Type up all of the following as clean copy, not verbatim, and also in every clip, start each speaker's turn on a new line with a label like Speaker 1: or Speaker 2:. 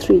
Speaker 1: 3।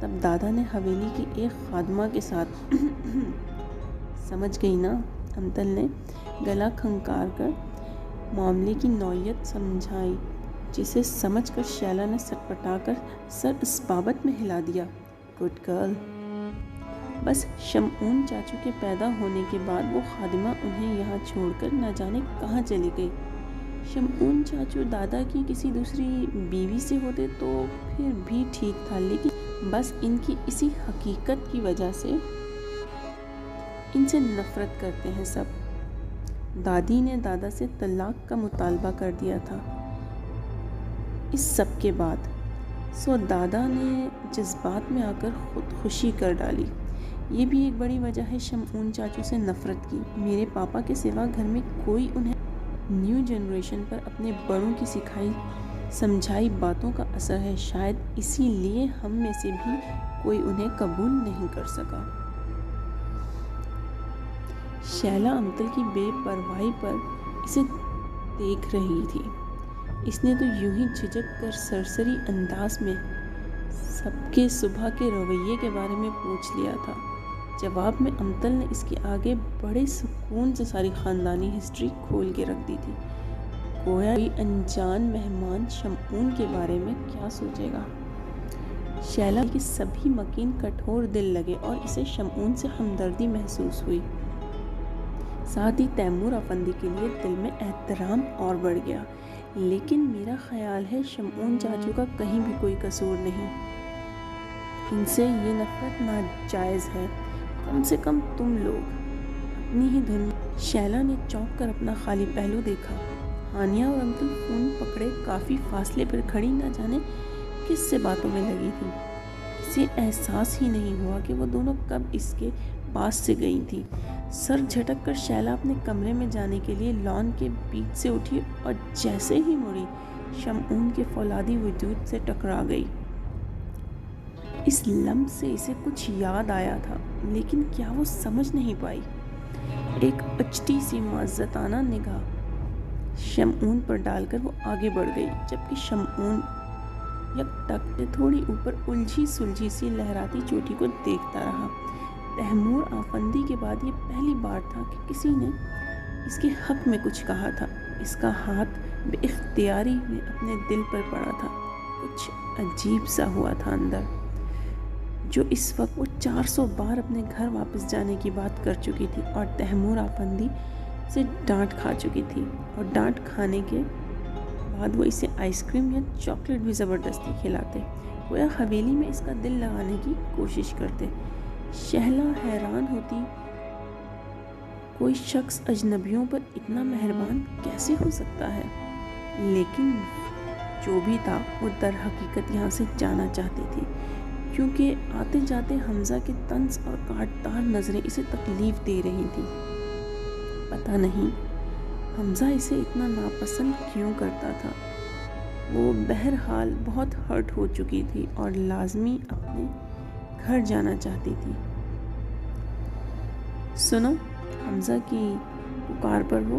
Speaker 1: تب دادا نے حویلی کی ایک خادمہ کے ساتھ سمجھ گئی نا، امتل نے گلا کھنکار کر معاملے کی نوعیت سمجھائی، جسے سمجھ کر شیلا نے سٹپٹا کر سر اس بابت میں ہلا دیا۔ Good girl. بس شمعون چاچو کے پیدا ہونے کے بعد وہ خادمہ انہیں یہاں چھوڑ کر نہ جانے کہاں چلی گئی۔ شمعون چاچو دادا کی کسی دوسری بیوی سے ہوتے تو پھر بھی ٹھیک تھا، لیکن بس ان کی اسی حقیقت کی وجہ سے ان سے نفرت کرتے ہیں سب۔ دادی نے دادا سے طلاق کا مطالبہ کر دیا تھا اس سب کے بعد، سو دادا نے جذبات میں آ کر خودکشی کر ڈالی۔ یہ بھی ایک بڑی وجہ ہے شمعون چاچو سے نفرت کی۔ میرے پاپا کے سوا گھر میں کوئی انہیں نیو جنریشن پر اپنے بڑوں کی سکھائی سمجھائی باتوں کا اثر ہے، شاید اسی لیے ہم میں سے بھی کوئی انہیں قبول نہیں کر سکا۔ شیلا امتل کی بے پرواہی پر اسے دیکھ رہی تھی۔ اس نے تو یوں ہی جھجک کر سرسری انداز میں سب کے صبح کے رویے کے بارے میں پوچھ لیا تھا۔ جواب میں امتل نے اس کے آگے بڑے سکون سے ساری خاندانی ہسٹری کھول کے رکھ دی تھی، گویا کوئی انجان مہمان شمعون کے بارے میں کیا سوچے گا۔ شیلا کے سبھی مکین کٹھور دل لگے اور اسے شمعون سے ہمدردی محسوس ہوئی، ساتھ ہی تیمور افندی کے لیے دل میں احترام اور بڑھ گیا۔ لیکن میرا خیال ہے شمعون چاچو کا کہیں بھی کوئی قصور نہیں، ان سے یہ نفرت ناجائز ہے، کم سے کم تم لوگ اپنی ہی دھن۔ شیلا نے چونک کر اپنا خالی پہلو دیکھا۔ ہانیہ اور امتل فون پکڑے کافی فاصلے پر کھڑی نہ جانے کس سے باتوں میں لگی تھی۔ اسے احساس ہی نہیں ہوا کہ وہ دونوں کب اس کے پاس سے گئی تھی۔ سر جھٹک کر شیلا اپنے کمرے میں جانے کے لیے لان کے بیچ سے اٹھی اور جیسے ہی مڑی شمعون کے فولادی وجود سے ٹکرا گئی۔ اس لمح سے اسے کچھ یاد آیا تھا، لیکن کیا وہ سمجھ نہیں پائی۔ ایک اچٹی سی معززانہ نگاہ شمعون پر ڈال کر وہ آگے بڑھ گئی، جبکہ شمعون یک ٹک تھوڑی اوپر الجھی سلجھی سی لہراتی چوٹی کو دیکھتا رہا۔ تیمور آفندی کے بعد یہ پہلی بار تھا کہ کسی نے اس کے حق میں کچھ کہا تھا۔ اس کا ہاتھ بے اختیاری میں اپنے دل پر پڑا تھا۔ کچھ عجیب سا ہوا تھا اندر، جو اس وقت وہ 400 بار اپنے گھر واپس جانے کی بات کر چکی تھی اور تیمور آفندی سے ڈانٹ کھا چکی تھی، اور ڈانٹ کھانے کے بعد وہ اسے آئس کریم یا چاکلیٹ بھی زبردستی کھلاتے، گویا حویلی میں اس کا دل لگانے کی کوشش کرتے۔ شیلا حیران ہوتی، کوئی شخص اجنبیوں پر اتنا مہربان کیسے ہو سکتا ہے؟ لیکن جو بھی تھا وہ در حقیقت یہاں سے جانا چاہتی تھی، کیونکہ آتے جاتے حمزہ کے طنز اور کاٹدار نظریں اسے تکلیف دے رہی تھیں۔ پتہ نہیں حمزہ اسے اتنا ناپسند کیوں کرتا تھا۔ وہ بہرحال بہت ہرٹ ہو چکی تھی اور لازمی اپنے گھر جانا چاہتی تھی۔ سنو، حمزہ کی پکار پر وہ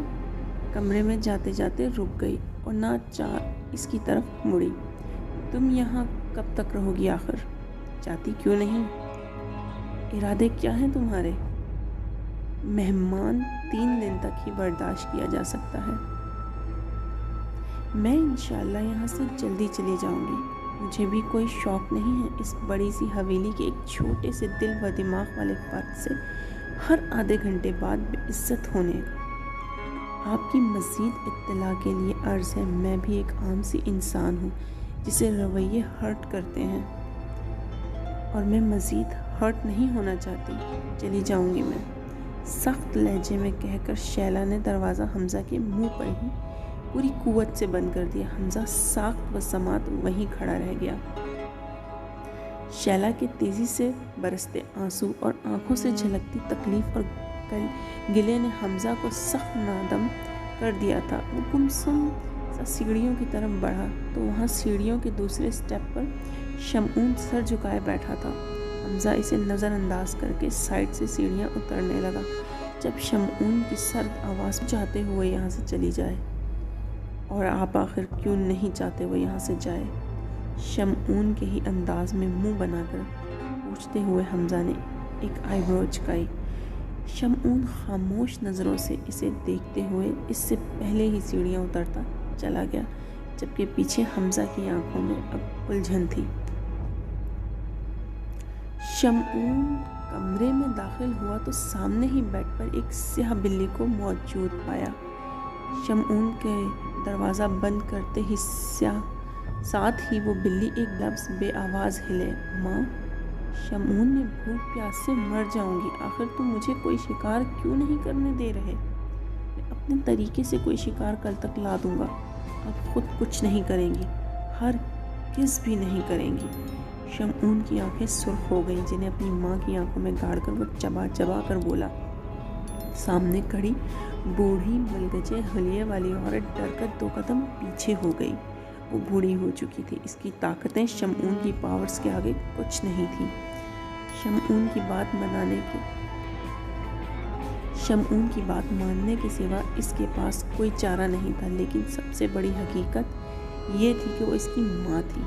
Speaker 1: کمرے میں جاتے جاتے رک گئی اور ناچار اس کی طرف مڑی۔ تم یہاں کب تک رہو گی آخر؟ جاتی کیوں نہیں؟ ارادے کیا ہیں تمہارے؟ مہمان 3 دن تک ہی برداشت کیا جا سکتا ہے۔ میں انشاءاللہ یہاں سے جلدی چلی جاؤں گی۔ مجھے بھی کوئی شوق نہیں ہے اس بڑی سی حویلی کے ایک چھوٹے سے دل و دماغ والے فرد سے ہر آدھے گھنٹے بعد بے عزت ہونے کا۔ آپ کی مزید اطلاع کے لیے عرض ہے، میں بھی ایک عام سی انسان ہوں جسے رویے ہرٹ کرتے ہیں، اور میں مزید ہرٹ نہیں ہونا چاہتی۔ چلی جاؤں گی میں، سخت لہجے میں کہہ کر شیلا نے دروازہ حمزہ کے منہ پر ہی پوری قوت سے بند کر دیا۔ حمزہ ساخت و سماعت وہیں کھڑا رہ گیا۔ شیلا کے تیزی سے برستے آنسو اور آنکھوں سے جھلکتی تکلیف اور گلے نے حمزہ کو سخت نادم کر دیا تھا۔ وہ گمسم سا سیڑھیوں کی طرف بڑھا تو وہاں سیڑھیوں کے دوسرے سٹیپ پر شمعون سر جھکائے بیٹھا تھا۔ حمزہ اسے نظر انداز کر کے سائڈ سے سیڑھیاں اترنے لگا، جب شمعون کی سرد آواز چاہتے ہوئے یہاں سے چلی جائے۔ اور آپ آخر کیوں نہیں چاہتے وہ یہاں سے جائے؟ شمعون کے ہی انداز میں منہ بنا کر پوچھتے ہوئے حمزہ نے ایک آئی برو چکائی۔ شمعون خاموش نظروں سے اسے دیکھتے ہوئے اس سے پہلے ہی سیڑھیاں اترتا چلا گیا، جبکہ پیچھے حمزہ کی آنکھوں میں اب الجھن تھی۔ شمعون کمرے میں داخل ہوا تو سامنے ہی بیڈ پر ایک سیاہ بلی کو موجود پایا۔ شمعون کے دروازہ بند کرتے ہی ساتھ ہی وہ بلی ایک لفظ بے آواز ہلے، ماں۔ شمعون نے بھوک پیاس سے مر جاؤں گی، آخر تم مجھے کوئی شکار کیوں نہیں کرنے دے رہے؟ میں اپنے طریقے سے کوئی شکار کل تک لا دوں گا۔ اب خود کچھ نہیں کریں گی، ہرگز بھی نہیں کریں گی۔ شمعون کی آنکھیں سرخ ہو گئیں، جنہیں اپنی ماں کی آنکھوں میں گاڑ کر وہ چبا چبا کر بولا۔ سامنے کھڑی بوڑھی ملگجے حلیے والی عورت ڈر کر 2 قدم پیچھے ہو گئی۔ وہ بوڑھی ہو چکی تھی، اس کی طاقتیں شمعون کی پاورز کے آگے کچھ نہیں تھیں۔ شمعون کی بات ماننے کے سوا اس کے پاس کوئی چارہ نہیں تھا، لیکن سب سے بڑی حقیقت یہ تھی کہ وہ اس کی ماں تھی۔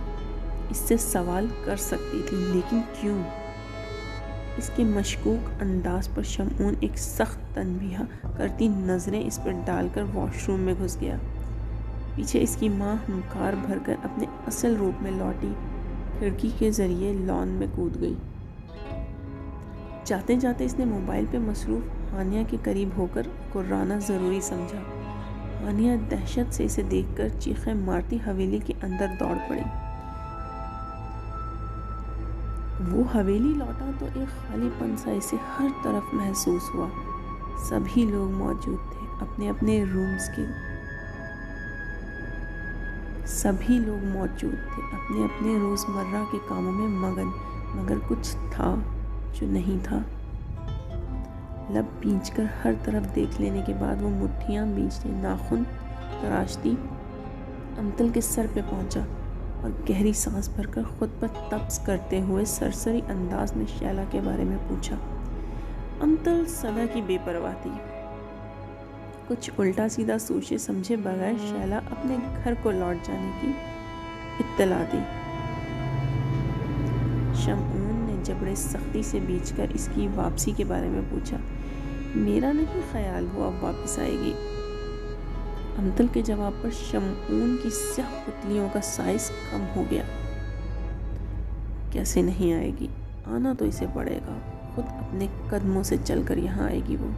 Speaker 1: اس سے سوال کر سکتی تھی، لیکن کیوں؟ اس کے مشکوک انداز پر شمعون ایک سخت تنبیہ کرتی نظریں اس پر ڈال کر واش روم میں گھس گیا۔ پیچھے اس کی ماں ہنکار بھر کر اپنے اصل روپ میں لوٹی، کھڑکی کے ذریعے لان میں کود گئی۔ جاتے جاتے اس نے موبائل پہ مصروف ہانیہ کے قریب ہو کر کرانا ضروری سمجھا۔ ہانیہ دہشت سے اسے دیکھ کر چیخیں مارتی حویلی کے اندر دوڑ پڑی۔ وہ حویلی لوٹا تو ایک خالی پن سا اسے ہر طرف محسوس ہوا۔ سبھی لوگ موجود تھے، اپنے اپنے روزمرہ کے کاموں میں مگن، مگر کچھ تھا جو نہیں تھا۔ لب بھینچ کر ہر طرف دیکھ لینے کے بعد وہ مٹھیاں بھینچتے، ناخن تراشتی امتل کے سر پہ پہنچا اور گہری سانس بھر کر خود پر طبس کرتے ہوئے سرسری انداز میں شیلا کے بارے میں پوچھا۔ امتل سدا کی بے پرواہ تھی۔ کچھ الٹا سیدھا سوچے سمجھے بغیر شیلا اپنے گھر کو لوٹ جانے کی اطلاع دی۔ شمعون نے جبڑے سختی سے بیچ کر اس کی واپسی کے بارے میں پوچھا۔ میرا نہیں خیال وہ اب واپس آئے گی۔ امتل کے جواب پر شمعون کی سیاہ پتلیوں کا سائز کم ہو گیا۔ کیسے نہیں آئے گی؟ آنا تو اسے پڑے گا، خود اپنے قدموں سے چل کر یہاں آئے گی۔ وہ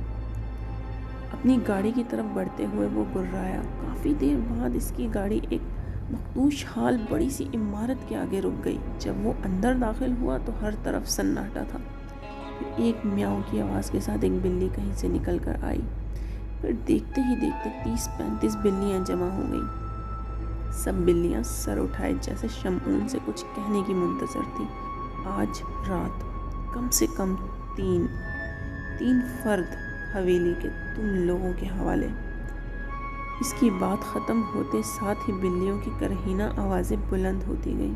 Speaker 1: اپنی گاڑی کی طرف بڑھتے ہوئے وہ گررایا۔ کافی دیر بعد اس کی گاڑی ایک مخدوش حال بڑی سی عمارت کے آگے رک گئی۔ جب وہ اندر داخل ہوا تو ہر طرف سناٹا تھا۔ پھر ایک میاؤں کی آواز کے ساتھ ایک بلی کہیں سے نکل کر آئی۔ پھر دیکھتے ہی دیکھتے 30-35 بلیاں جمع ہو گئیں۔ سب بلیاں سر اٹھائے جیسے شمعون سے کچھ کہنے کی منتظر تھی۔ آج رات کم سے کم تین فرد حویلی کے تم لوگوں کے حوالے۔ اس کی بات ختم ہوتے ساتھ ہی بلیوں کی کرہینہ آوازیں بلند ہوتی گئیں۔